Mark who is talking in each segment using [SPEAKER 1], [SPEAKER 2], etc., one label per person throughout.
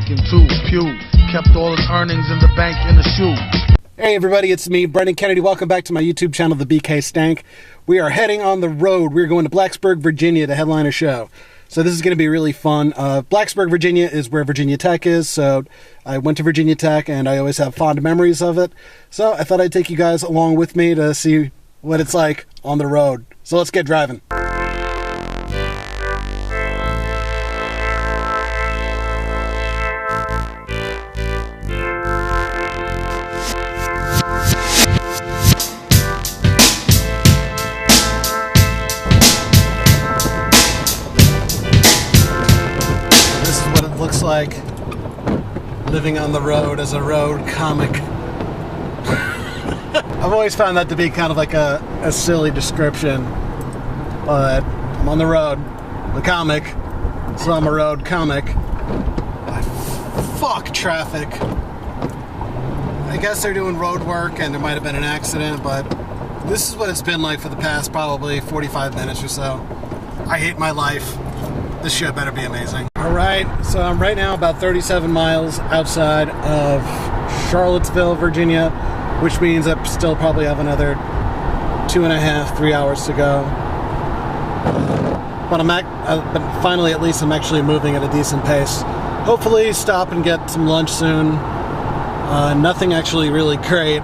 [SPEAKER 1] drinking too. Pew kept all his earnings in the bank in the shoe.
[SPEAKER 2] Hey everybody, it's me, Brendan Kennedy. Welcome back to my YouTube channel, The BK Stank. We are heading on the road. We're going to Blacksburg, Virginia to headline a show. So this is going to be really fun. Blacksburg, Virginia is where Virginia Tech is. So I went to Virginia Tech and I always have fond memories of it. So I thought I'd take you guys along with me to see what it's like on the road. So let's get driving. Looks like living on the road as a road comic. I've always found that to be kind of like a silly description, but I'm on the road, the comic, so I'm a road comic. Fuck traffic. I guess they're doing road work and there might have been an accident, but this is what it's been like for the past probably 45 minutes or so. I hate my life. This show better be amazing. Alright, so I'm right now about 37 miles outside of Charlottesville, Virginia, which means I still probably have another 2.5, 3 hours to go. But finally, at least I'm actually moving at a decent pace. Hopefully stop and get some lunch soon. Nothing actually really great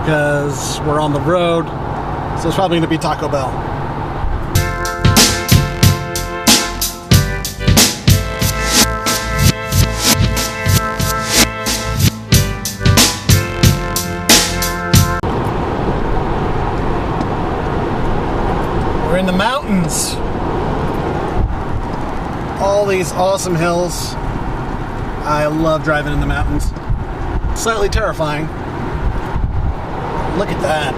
[SPEAKER 2] because we're on the road, so it's probably going to be Taco Bell. We're in the mountains. All these awesome hills. I love driving in the mountains. Slightly terrifying. Look at that.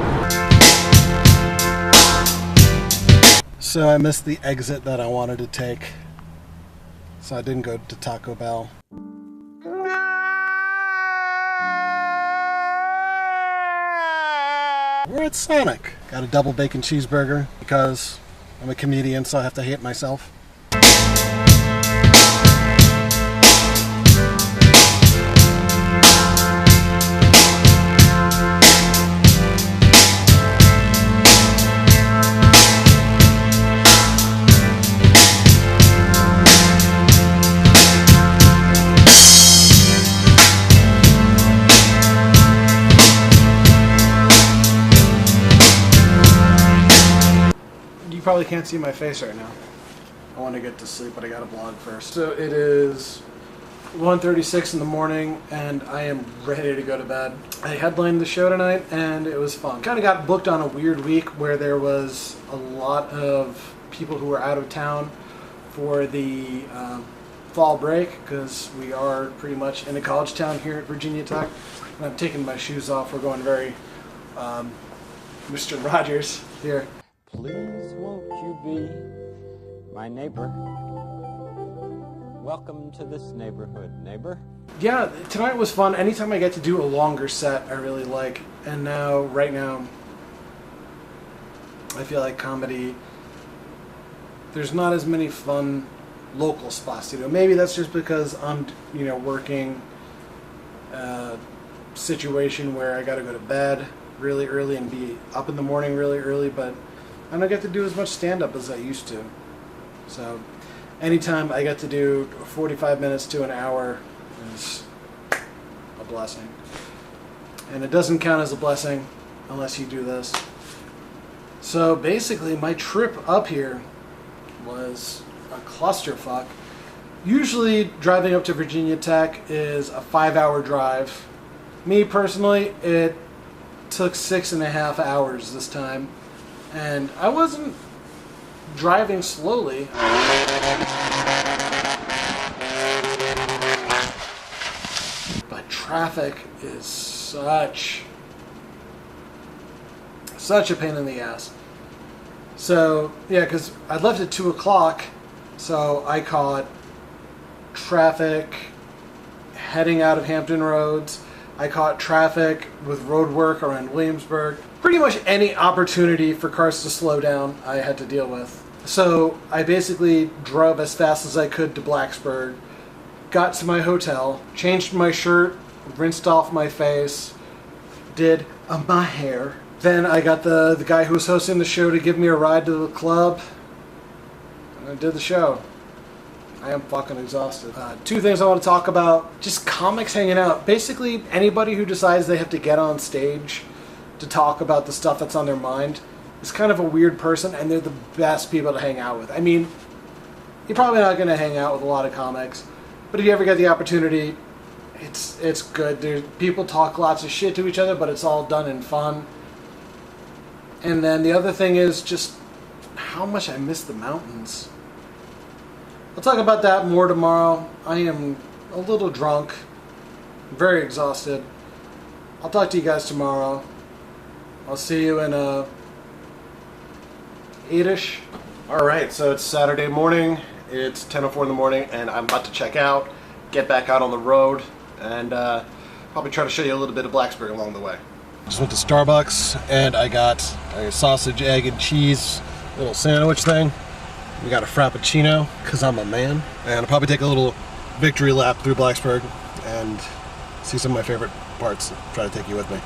[SPEAKER 2] So I missed the exit that I wanted to take. So I didn't go to Taco Bell. We're at Sonic. Got a double bacon cheeseburger because I'm a comedian, so I have to hate myself. You probably can't see my face right now. I want to get to sleep, but I got to vlog first. So it is 1:36 in the morning, and I am ready to go to bed. I headlined the show tonight, and it was fun. Kind of got booked on a weird week where there was a lot of people who were out of town for the fall break, because we are pretty much in a college town here at Virginia Tech. And I'm taking my shoes off. We're going very Mr. Rogers here.
[SPEAKER 3] Please won't you be my neighbor? Welcome to this neighborhood, neighbor.
[SPEAKER 2] Yeah, tonight was fun. Anytime I get to do a longer set, I really like. And now, right now, I feel like comedy, there's not as many fun local spots to do. Maybe that's just because I'm, working a situation where I gotta go to bed really early and be up in the morning really early, but I don't get to do as much stand-up as I used to. So anytime I get to do 45 minutes to an hour is a blessing. And it doesn't count as a blessing unless you do this. So basically my trip up here was a clusterfuck. Usually driving up to Virginia Tech is a 5-hour drive. Me personally, it took 6.5 hours this time. And I wasn't driving slowly. But traffic is such a pain in the ass. So, yeah, because I left at 2 o'clock, so I caught traffic heading out of Hampton Roads. I caught traffic with road work around Williamsburg. Pretty much any opportunity for cars to slow down, I had to deal with. So I basically drove as fast as I could to Blacksburg, got to my hotel, changed my shirt, rinsed off my face, did my hair. Then I got the guy who was hosting the show to give me a ride to the club, and I did the show. I am fucking exhausted. Two things I want to talk about. Just comics hanging out. Basically, anybody who decides they have to get on stage to talk about the stuff that's on their mind is kind of a weird person, and they're the best people to hang out with. I mean, you're probably not going to hang out with a lot of comics, but if you ever get the opportunity, it's good. People talk lots of shit to each other, but it's all done in fun. And then the other thing is just how much I miss the mountains. I'll talk about that more tomorrow. I am a little drunk, very exhausted. I'll talk to you guys tomorrow. I'll see you in 8-ish.
[SPEAKER 4] Alright, so it's Saturday morning. It's 10:04 in the morning, and I'm about to check out, get back out on the road, and probably try to show you a little bit of Blacksburg along the way. Just went to Starbucks, and I got a sausage, egg, and cheese little sandwich thing. We got a Frappuccino, because I'm a man. And I'll probably take a little victory lap through Blacksburg and see some of my favorite parts. Try to take you with me.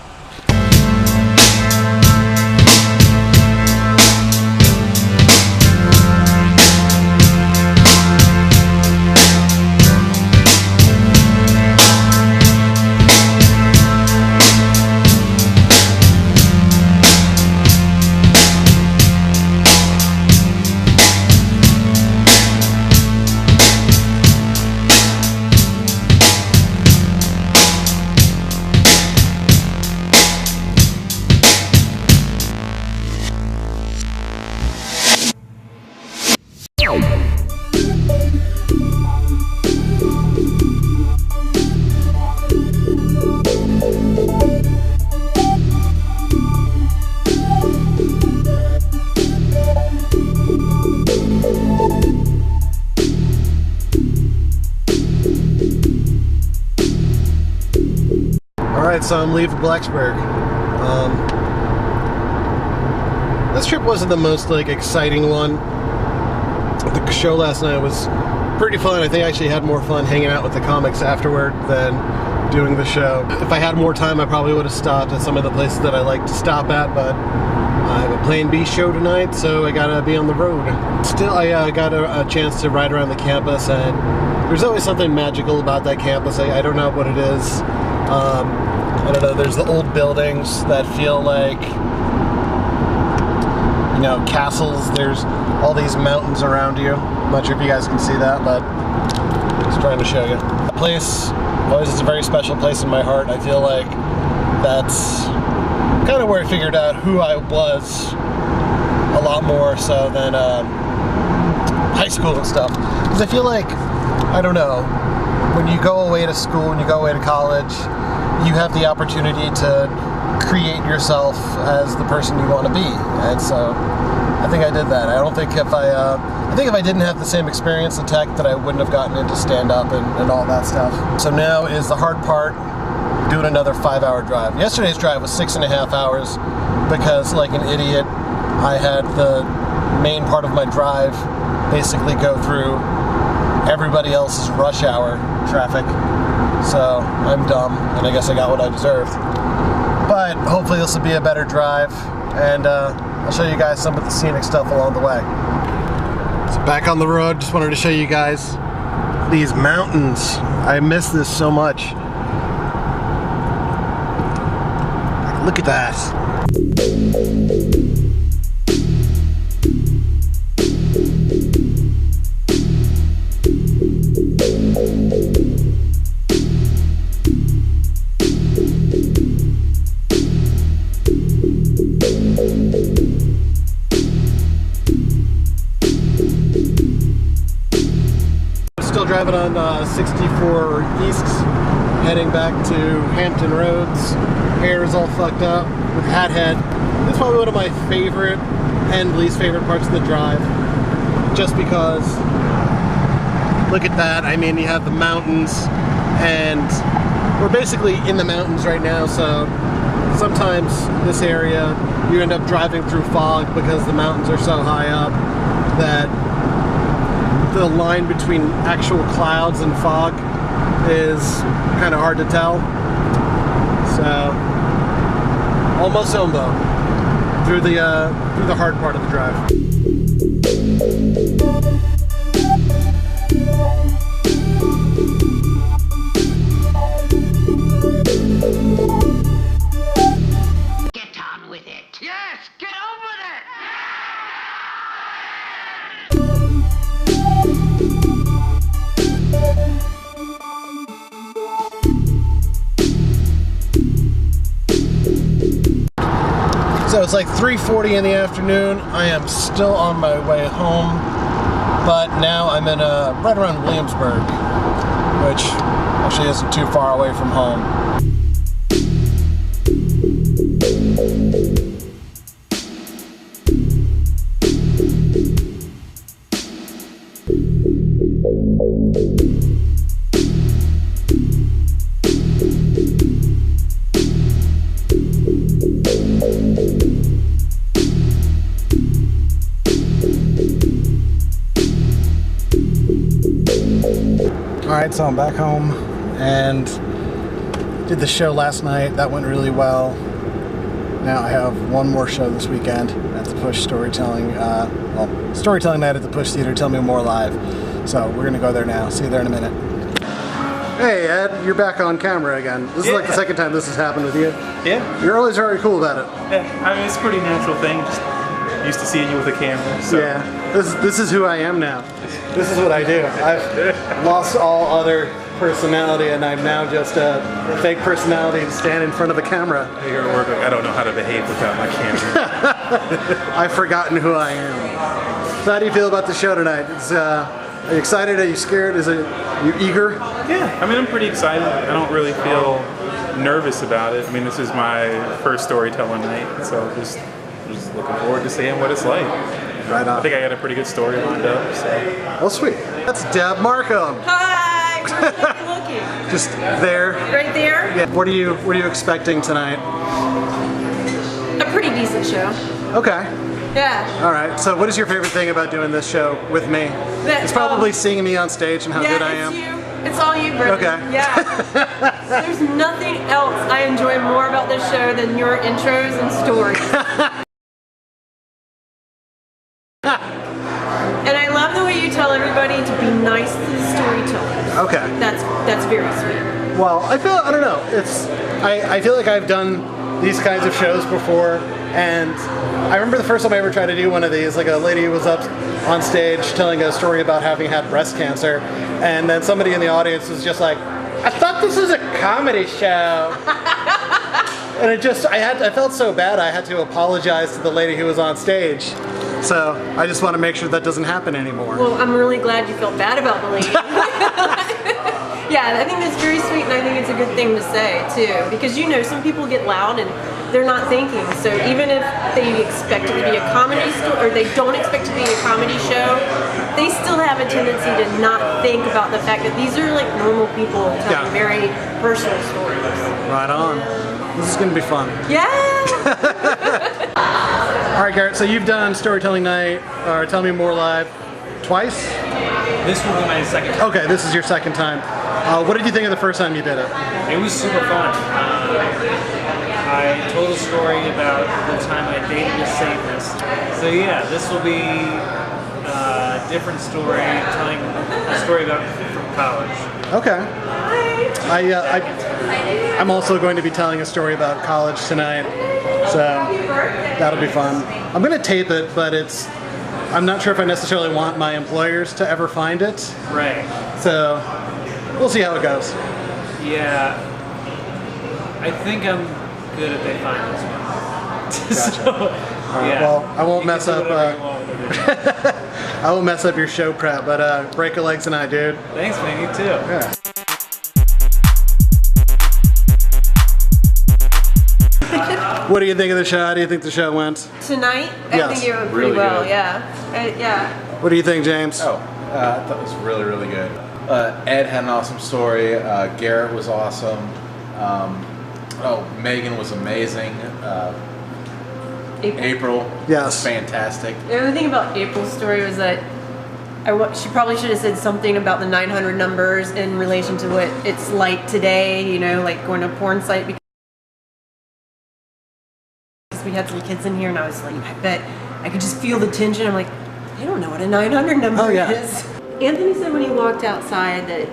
[SPEAKER 4] Alright, so I'm leaving Blacksburg. This trip wasn't the most exciting one. The show last night was pretty fun. I think I actually had more fun hanging out with the comics afterward than doing the show. If I had more time, I probably would have stopped at some of the places that I like to stop at, but I have a Plan B show tonight, so I gotta be on the road. Still, I got a chance to ride around the campus, and there's always something magical about that campus. I don't know what it is. I don't know, there's the old buildings that feel like, you know, castles. There's all these mountains around you. I'm not sure if you guys can see that, but just trying to show you. The place always is a very special place in my heart. I feel like that's kind of where I figured out who I was a lot more so than high school and stuff. Because I feel like, I don't know, when you go away to school, when you go away to college, you have the opportunity to create yourself as the person you want to be. And so I think I did that. I don't think if I didn't have the same experience in tech that I wouldn't have gotten into stand-up and all that stuff. So now is the hard part, doing another 5-hour drive. Yesterday's drive was 6.5 hours because, like an idiot, I had the main part of my drive basically go through everybody else's rush hour traffic. So I'm dumb, and I guess I got what I deserved. But hopefully this will be a better drive, and I'll show you guys some of the scenic stuff along the way. So back on the road, just wanted to show you guys these mountains. I miss this so much. Look at that. Still driving on 64 East, heading back to Hampton Roads. Hair is all fucked up with hat head. It's probably one of my favorite and least favorite parts of the drive, just because, look at that. I mean, you have the mountains, and we're basically in the mountains right now, so sometimes this area you end up driving through fog because the mountains are so high up that the line between actual clouds and fog is kind of hard to tell. So almost Ombo through the hard part of the drive.
[SPEAKER 5] Get on with it. Yes, get on with it.
[SPEAKER 4] So it's like 3:40 in the afternoon. I am still on my way home, but now I'm in right around Williamsburg, which actually isn't too far away from home. Alright, so I'm back home and did the show last night. That went really well. Now I have one more show this weekend at the Push Storytelling, Storytelling Night at the Push Theater, Tell Me More Live. So we're going to go there now. See you there in a minute. Hey Ed, you're back on camera again. This is like the second time this has happened with you.
[SPEAKER 6] Yeah.
[SPEAKER 4] You're always very cool about it.
[SPEAKER 6] Yeah, I mean, it's a pretty natural thing. Just used to seeing you with a camera. So.
[SPEAKER 4] Yeah, this is who I am now. This is what I do. I've lost all other personality and I'm now just a fake personality to stand in front of a camera.
[SPEAKER 6] Here at work, I don't know how to behave without my camera.
[SPEAKER 4] I've forgotten who I am. So how do you feel about the show tonight? Are you excited? Are you scared? Are you eager?
[SPEAKER 6] Yeah, I mean, I'm pretty excited. I don't really feel nervous about it. I mean, this is my first storytelling night, so just looking forward to seeing what it's like.
[SPEAKER 4] Right on.
[SPEAKER 6] I think I got a pretty good story lined up. So.
[SPEAKER 4] Well, sweet. That's Deb Markham.
[SPEAKER 7] Hi! Where are you looking?
[SPEAKER 4] Just there.
[SPEAKER 7] Right there?
[SPEAKER 4] Yeah. What are you expecting tonight?
[SPEAKER 7] A pretty decent show.
[SPEAKER 4] Okay.
[SPEAKER 7] Yeah.
[SPEAKER 4] All right. So, what is your favorite thing about doing this show with me? It's probably seeing me on stage and how good I am.
[SPEAKER 7] Yeah, it's you. It's all you, Brendan.
[SPEAKER 4] Okay.
[SPEAKER 7] Yeah. There's nothing else I enjoy more about this show than your intros and stories. And I love the way you tell everybody to be nice to the storytellers.
[SPEAKER 4] Okay.
[SPEAKER 7] That's very sweet.
[SPEAKER 4] Well, I don't know. I feel like I've done these kinds of shows before, and I remember the first time I ever tried to do one of these, like a lady was up on stage telling a story about having had breast cancer, and then somebody in the audience was just like, I thought this was a comedy show. And I felt so bad I had to apologize to the lady who was on stage. So I just want to make sure that doesn't happen anymore.
[SPEAKER 7] Well, I'm really glad you felt bad about the lady. Yeah, I think that's very sweet, and I think it's a good thing to say too, because some people get loud and they're not thinking. So even if they expect it to be a comedy or they don't expect it to be a comedy show, they still have a tendency to not think about the fact that these are like normal people telling very personal stories.
[SPEAKER 4] Right on. This is going to be fun.
[SPEAKER 7] Yeah.
[SPEAKER 4] All right, Garrett. So you've done Storytelling Night or Tell Me More Live twice.
[SPEAKER 8] This will be my second time.
[SPEAKER 4] Okay, this is your second time. What did you think of the first time you did it?
[SPEAKER 8] It was super fun. I told a story about the time I dated a Satanist. So yeah, this will be a different story, telling a story about from college.
[SPEAKER 4] Okay. I'm also going to be telling a story about college tonight, so that'll be fun. I'm going to tape it, but I'm not sure if I necessarily want my employers to ever find it.
[SPEAKER 8] Right.
[SPEAKER 4] So we'll see how it goes.
[SPEAKER 8] Yeah. I think I'm good if they find this one. So, yeah.
[SPEAKER 4] Well, I won't mess up. I won't mess up your show prep, but break a leg tonight, dude.
[SPEAKER 8] Thanks, man. You too.
[SPEAKER 4] Yeah. What do you think of the show? How do you think the show went?
[SPEAKER 7] Tonight, I think it went pretty well. Yeah.
[SPEAKER 4] What do you think, James?
[SPEAKER 9] I thought it was really, really good. Ed had an awesome story. Garrett was awesome. Megan was amazing. April
[SPEAKER 4] yes,
[SPEAKER 9] was fantastic.
[SPEAKER 7] The only thing about April's story was that She probably should have said something about the 900 numbers in relation to what it's like today, you know, like going to a porn site, because we had some kids in here and I was like, I bet I could just feel the tension. I'm like, they don't know what a 900 number is. Anthony said when he walked outside that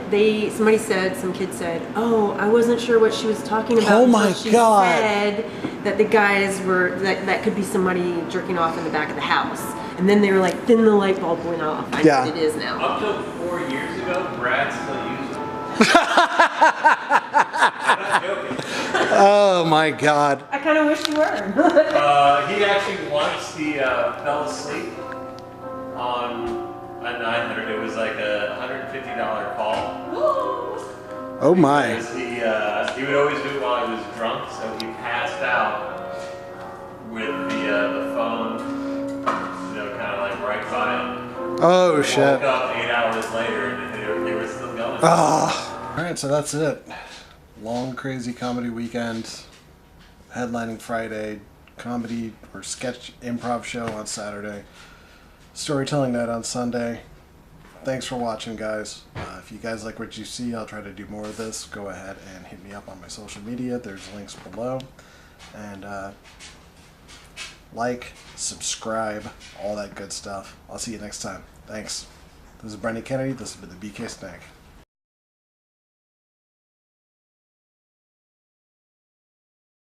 [SPEAKER 7] some kid said, oh, I wasn't sure what she was talking about.
[SPEAKER 4] Oh my
[SPEAKER 7] she
[SPEAKER 4] God.
[SPEAKER 7] said that the guys were, that could be somebody jerking off in the back of the house. And then they were like, then the light bulb went off. I know what it is now.
[SPEAKER 10] Up to 4 years ago, Brad still used them. I'm not joking.
[SPEAKER 4] Oh my God.
[SPEAKER 7] I kind of wish you were.
[SPEAKER 10] He actually once, fell asleep on a 900. It was like a $150 call.
[SPEAKER 4] Oh my.
[SPEAKER 10] Because he would always do it while he was drunk, so he passed out with the phone, you know, kind of like right by him.
[SPEAKER 4] Oh shit.
[SPEAKER 10] Woke up 8 hours later and they were still going.
[SPEAKER 4] Oh. Alright, so that's it. Long, crazy comedy weekend. Headlining Friday. Comedy or sketch improv show on Saturday. Storytelling night on Sunday. Thanks for watching, guys. If you guys like what you see, I'll try to do more of this. Go ahead and hit me up on my social media. There's links below. And like, subscribe, all that good stuff. I'll see you next time. Thanks. This is Brendan Kennedy. This has been the BK Snack.